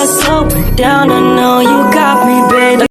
slow it down. I know you got me, baby.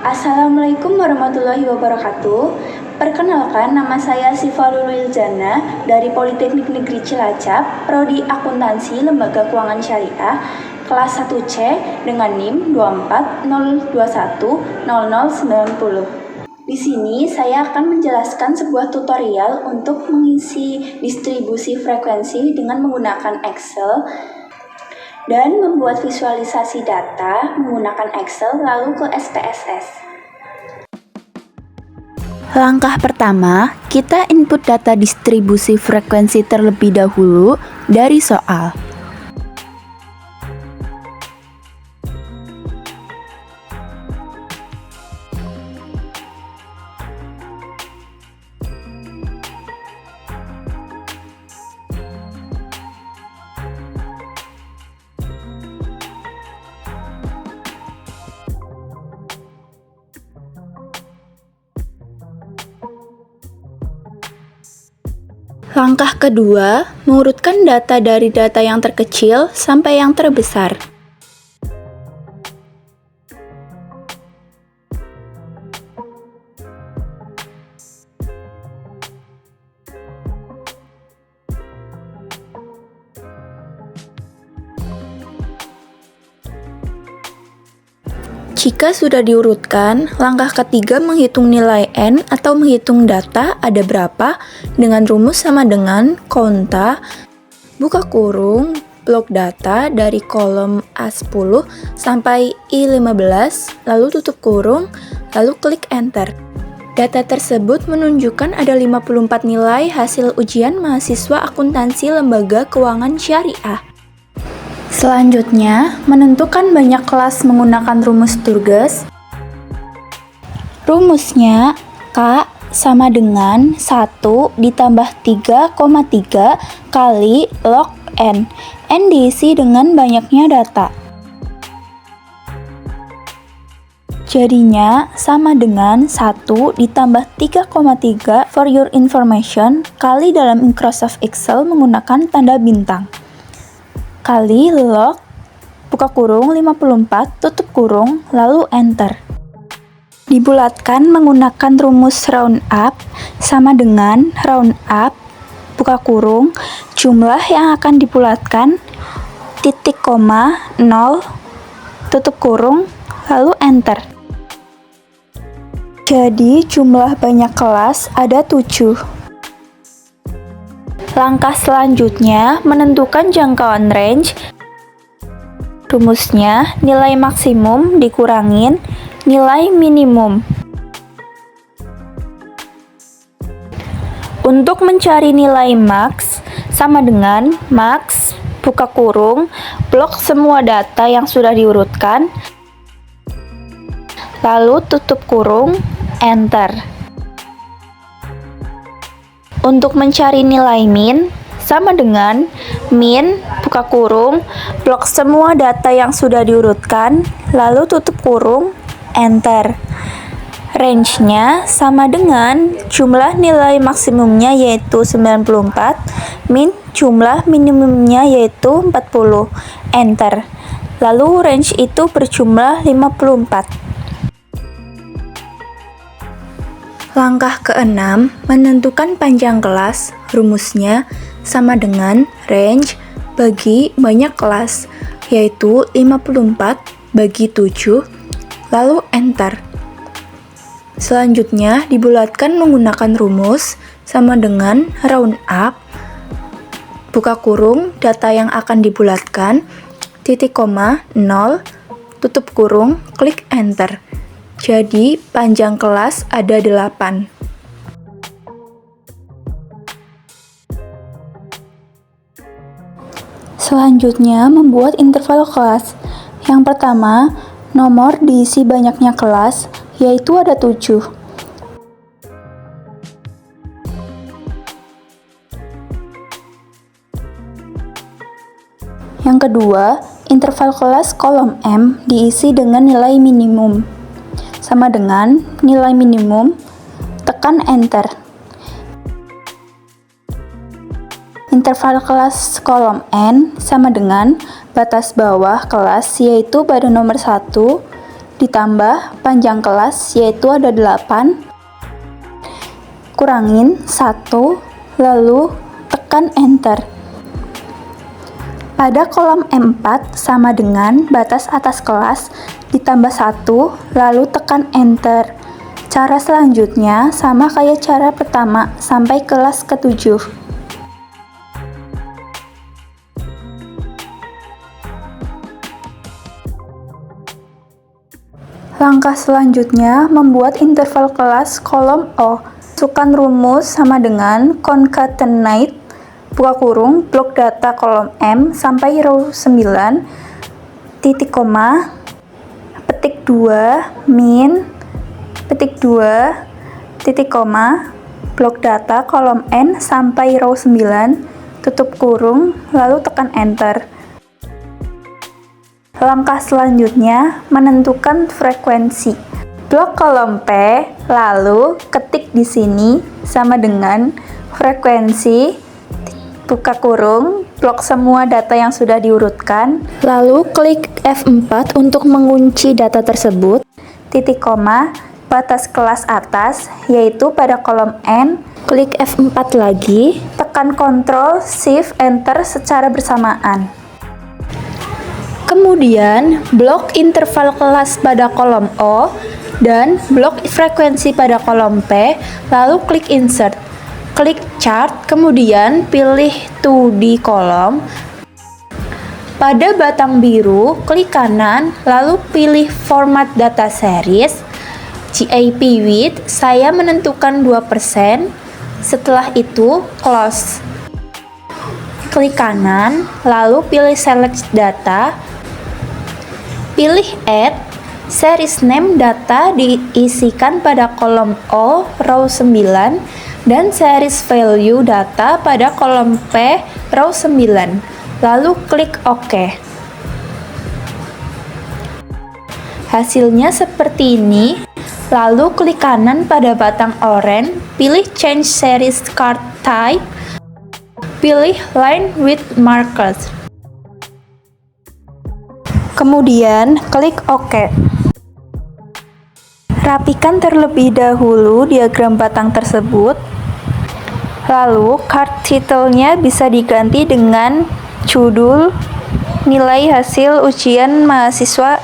Assalamualaikum warahmatullahi wabarakatuh. Perkenalkan, nama saya Sifa Lulul Jana dari Politeknik Negeri Cilacap, Prodi Akuntansi Lembaga Keuangan Syariah, kelas 1C dengan NIM 240210090. Di sini saya akan menjelaskan sebuah tutorial untuk mengisi distribusi frekuensi dengan menggunakan Excel dan membuat visualisasi data menggunakan Excel lalu ke SPSS. Langkah pertama, kita input data distribusi frekuensi terlebih dahulu dari soal. Langkah kedua, mengurutkan data dari data yang terkecil sampai yang terbesar. Jika sudah diurutkan, langkah ketiga menghitung nilai N atau menghitung data ada berapa dengan rumus sama dengan konta, buka kurung, blok data dari kolom A10 sampai I15, lalu tutup kurung, lalu klik Enter. Data tersebut menunjukkan ada 54 nilai hasil ujian mahasiswa akuntansi Lembaga Keuangan Syariah. Selanjutnya, menentukan banyak kelas menggunakan rumus Turges. Rumusnya K sama dengan 1 ditambah 3,3 kali log N. N diisi dengan banyaknya data. Jadinya sama dengan 1 ditambah 3,3 for your information kali dalam Microsoft Excel menggunakan tanda bintang. Kali log, buka kurung 54, tutup kurung, lalu Enter. Dibulatkan menggunakan rumus round up sama dengan round up, buka kurung, jumlah yang akan dibulatkan, titik koma, 0, tutup kurung, lalu Enter. Jadi jumlah banyak kelas ada 7. Langkah selanjutnya, menentukan jangkauan range. Rumusnya, nilai maksimum dikurangin nilai minimum. Untuk mencari nilai max, sama dengan max, buka kurung, blok semua data yang sudah diurutkan, lalu tutup kurung, Enter. Untuk mencari nilai min, sama dengan min, buka kurung, blok semua data yang sudah diurutkan, lalu tutup kurung, Enter. Range-nya sama dengan jumlah nilai maksimumnya yaitu 94, min jumlah minimumnya yaitu 40, Enter. Lalu range itu berjumlah 54. Langkah keenam, menentukan panjang kelas. Rumusnya sama dengan range bagi banyak kelas, yaitu 54 bagi 7, lalu Enter. Selanjutnya, dibulatkan menggunakan rumus sama dengan round up, buka kurung, data yang akan dibulatkan, titik koma, 0, tutup kurung, klik Enter. Jadi, panjang kelas ada 8. Selanjutnya, membuat interval kelas. Yang pertama, nomor diisi banyaknya kelas, yaitu ada 7. Yang kedua, interval kelas kolom M diisi dengan nilai minimum. Sama dengan nilai minimum, tekan Enter. interval kelas kolom N sama dengan batas bawah kelas yaitu pada nomor 1 ditambah panjang kelas yaitu ada 8 kurangin 1 lalu tekan enter. Pada kolom M4 sama dengan batas atas kelas ditambah 1 lalu tekan enter. Cara selanjutnya sama kayak cara pertama sampai kelas ke-7. Langkah selanjutnya membuat interval kelas kolom O. Masukkan rumus sama dengan concatenate buka kurung blok data kolom M sampai row 9 titik koma petik 2 min petik 2 titik koma blok data kolom N sampai row 9 tutup kurung lalu tekan enter. Langkah selanjutnya menentukan frekuensi blok kolom P, lalu ketik di sini sama dengan frekuensi buka kurung blok semua data yang sudah diurutkan, lalu klik F4 untuk mengunci data tersebut, titik koma batas kelas atas yaitu pada kolom N, klik F4 lagi, tekan Ctrl Shift Enter secara bersamaan. Kemudian, blok interval kelas pada kolom O dan blok frekuensi pada kolom P, lalu klik Insert. Klik Chart, kemudian pilih 2D kolom. Pada batang biru, klik kanan, lalu pilih Format Data Series. GAP Width, saya menentukan 2%. Setelah itu, Close. Klik kanan, lalu pilih Select Data. Pilih Add, series name data diisikan pada kolom O, row 9, dan series value data pada kolom P, row 9. Lalu klik OK. Hasilnya seperti ini. Lalu klik kanan pada batang oranye, pilih Change Series Card Type, pilih Line with Markers. Kemudian klik OK. Rapikan terlebih dahulu diagram batang tersebut. Lalu card title-nya bisa diganti dengan judul nilai hasil ujian mahasiswa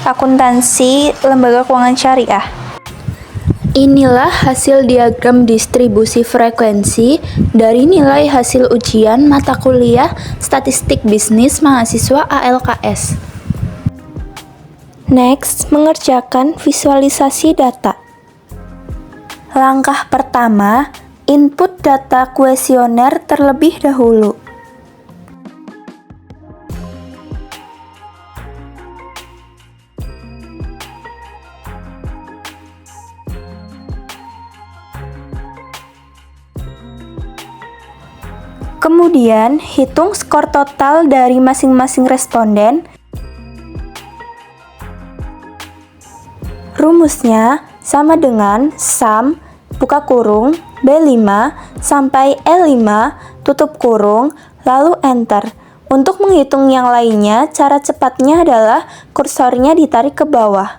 akuntansi lembaga keuangan syariah. Inilah hasil diagram distribusi frekuensi dari nilai hasil ujian mata kuliah Statistik Bisnis mahasiswa ALKS. Next, mengerjakan visualisasi data. Langkah pertama, input data kuesioner terlebih dahulu. Kemudian, hitung skor total dari masing-masing responden. Rumusnya sama dengan sum buka kurung B5 sampai E5 tutup kurung lalu enter. Untuk menghitung yang lainnya, cara cepatnya adalah kursornya ditarik ke bawah.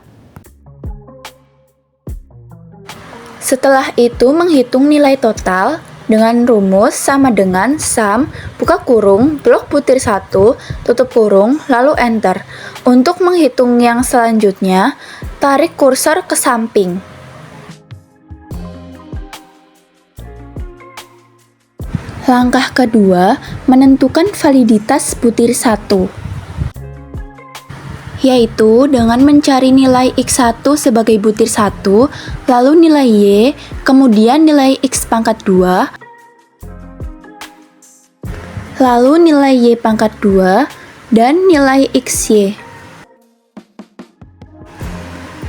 Setelah itu menghitung nilai total dengan rumus sama dengan sum buka kurung blok butir 1 tutup kurung lalu enter. Untuk menghitung yang selanjutnya, tarik kursor ke samping. Langkah kedua, menentukan validitas butir 1, yaitu dengan mencari nilai X1 sebagai butir 1, lalu nilai Y, kemudian nilai X pangkat 2, lalu nilai Y pangkat 2, dan nilai XY.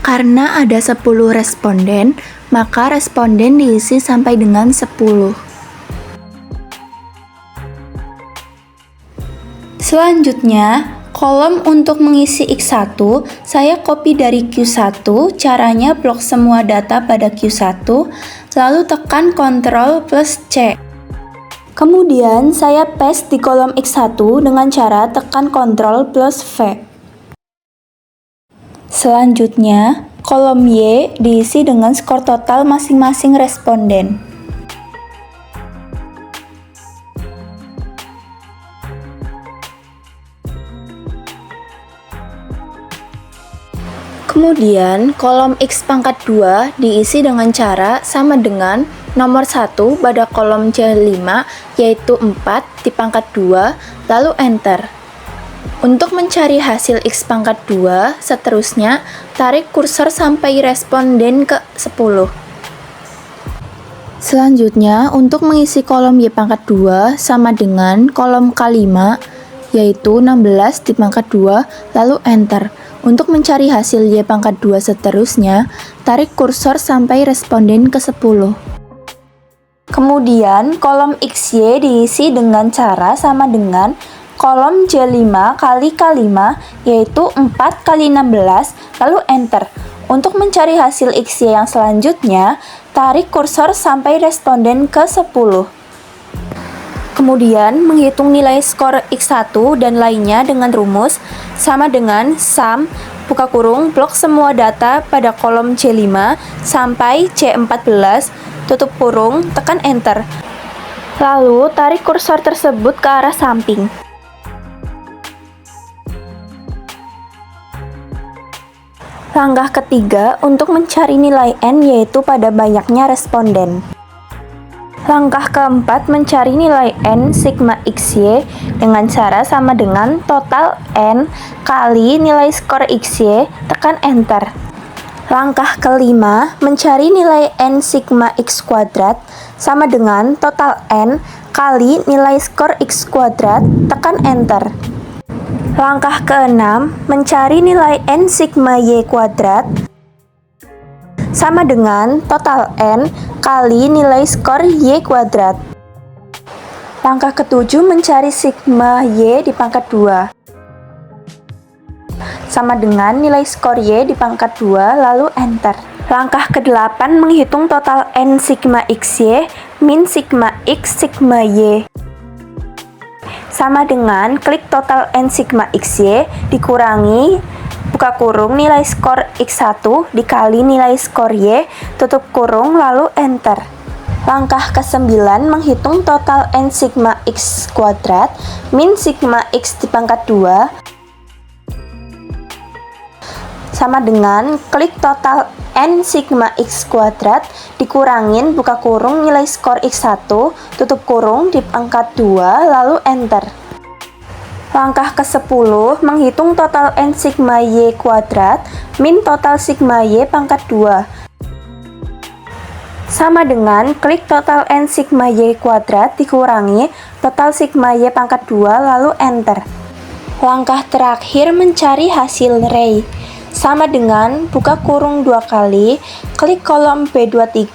Karena ada 10 responden, maka responden diisi sampai dengan 10. Selanjutnya, kolom untuk mengisi X1, saya copy dari Q1, caranya blok semua data pada Q1, lalu tekan Ctrl plus C. Kemudian saya paste di kolom X1 dengan cara tekan Ctrl plus V. Selanjutnya, kolom Y diisi dengan skor total masing-masing responden. Kemudian, kolom X pangkat 2 diisi dengan cara sama dengan nomor 1 pada kolom C5, yaitu 4 di pangkat 2, lalu Enter. Untuk mencari hasil X pangkat 2, seterusnya, tarik kursor sampai responden ke 10. Selanjutnya, untuk mengisi kolom Y pangkat 2 sama dengan kolom K5, yaitu 16 di pangkat 2, lalu Enter. Untuk mencari hasil Y pangkat 2 seterusnya, tarik kursor sampai responden ke 10. Kemudian, kolom XY diisi dengan cara sama dengan kolom J5 kali K5, yaitu 4 kali 16, lalu Enter. Untuk mencari hasil XY yang selanjutnya, tarik kursor sampai responden ke 10. Kemudian, menghitung nilai skor X1 dan lainnya dengan rumus sama dengan sum, buka kurung, blok semua data pada kolom C5 sampai C14, tutup kurung, tekan Enter. Lalu, tarik kursor tersebut ke arah samping. Langkah ketiga untuk mencari nilai N yaitu pada banyaknya responden. Langkah keempat mencari nilai N sigma XY dengan cara sama dengan total N kali nilai skor XY, tekan Enter. Langkah kelima mencari nilai N sigma X kuadrat sama dengan total N kali nilai skor X kuadrat, tekan Enter. Langkah keenam mencari nilai N sigma Y kuadrat sama dengan total N kali nilai skor Y kuadrat. Langkah ketujuh mencari sigma Y di pangkat 2 sama dengan nilai skor Y di pangkat 2, lalu Enter. Langkah ke-8 menghitung total N sigma XY min sigma X sigma Y sama dengan klik total N sigma XY dikurangi buka kurung nilai skor X1 dikali nilai skor Y, tutup kurung, lalu Enter. Langkah ke-9 menghitung total N sigma X kuadrat min sigma X di pangkat 2 sama dengan klik total N sigma X kuadrat dikurangin buka kurung nilai skor X1, tutup kurung di pangkat 2, lalu Enter. Langkah ke-10 menghitung total N sigma Y kuadrat min total sigma Y pangkat 2 sama dengan klik total N sigma Y kuadrat dikurangi total sigma Y pangkat 2, lalu Enter. Langkah terakhir mencari hasil ray sama dengan buka kurung 2 kali, klik kolom B23,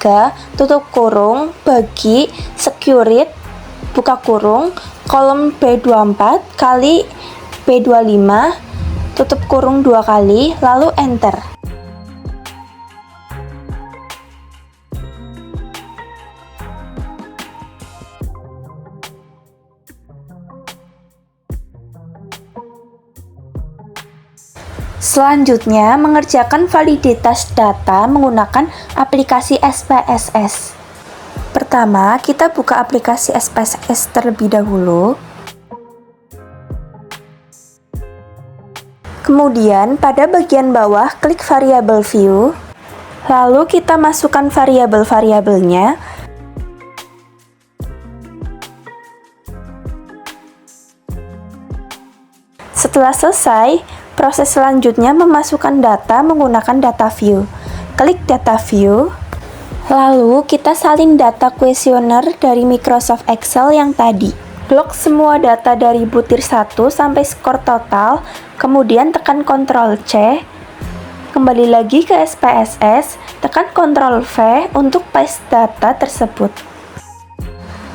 tutup kurung, bagi, securit, buka kurung, kolom B24 kali B25, tutup kurung 2 kali, lalu Enter. Selanjutnya, mengerjakan validitas data menggunakan aplikasi SPSS. Pertama, kita buka aplikasi SPSS terlebih dahulu. Kemudian, pada bagian bawah, klik variabel view. Lalu, kita masukkan variabel-variabelnya. Setelah selesai, proses selanjutnya memasukkan data menggunakan data view. Klik data view. Lalu, kita salin data kuesioner dari Microsoft Excel yang tadi. Blok semua data dari butir 1 sampai skor total, kemudian tekan Ctrl C. Kembali lagi ke SPSS, tekan Ctrl V untuk paste data tersebut.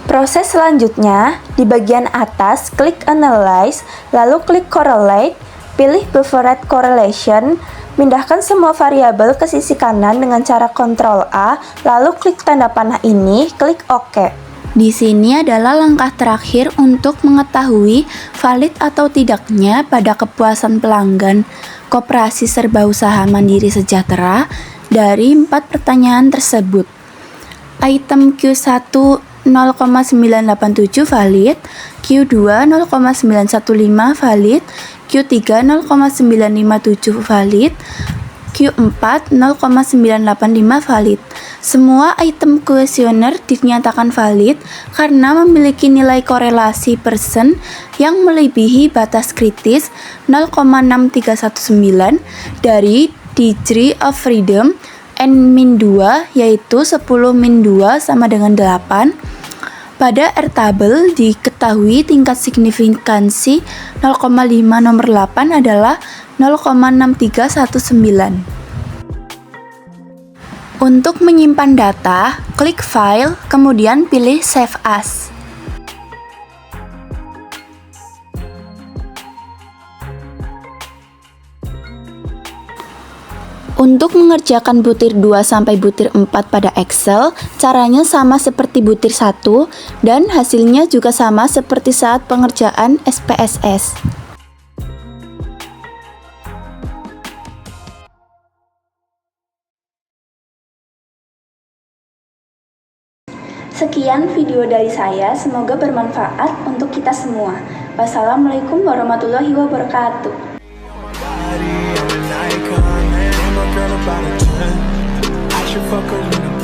Proses selanjutnya, di bagian atas, klik Analyze, lalu klik Correlate, pilih Buffered Correlation, pindahkan semua variabel ke sisi kanan dengan cara Ctrl A, lalu klik tanda panah ini, klik OK. Di sini adalah langkah terakhir untuk mengetahui valid atau tidaknya pada kepuasan pelanggan Koperasi Serba Usaha Mandiri Sejahtera dari 4 pertanyaan tersebut. Item Q1 0,987 valid, Q2 0,915 valid, Q3 0,957 valid, Q4 0,985 valid. Semua item kuesioner dinyatakan valid karena memiliki nilai korelasi persen yang melebihi batas kritis 0,6319 dari Degree of Freedom N-2, yaitu 10 min 2 sama dengan 8. Pada R-table diketahui tingkat signifikansi 0,5 nomor 8 adalah 0,6319. Untuk menyimpan data, klik File, kemudian pilih Save As. Untuk mengerjakan butir 2 sampai butir 4 pada Excel, caranya sama seperti butir 1 dan hasilnya juga sama seperti saat pengerjaan SPSS. Sekian video dari saya, semoga bermanfaat untuk kita semua. Wassalamualaikum warahmatullahi wabarakatuh. Body and an icon, and my girl about a 10. I should fuck her in the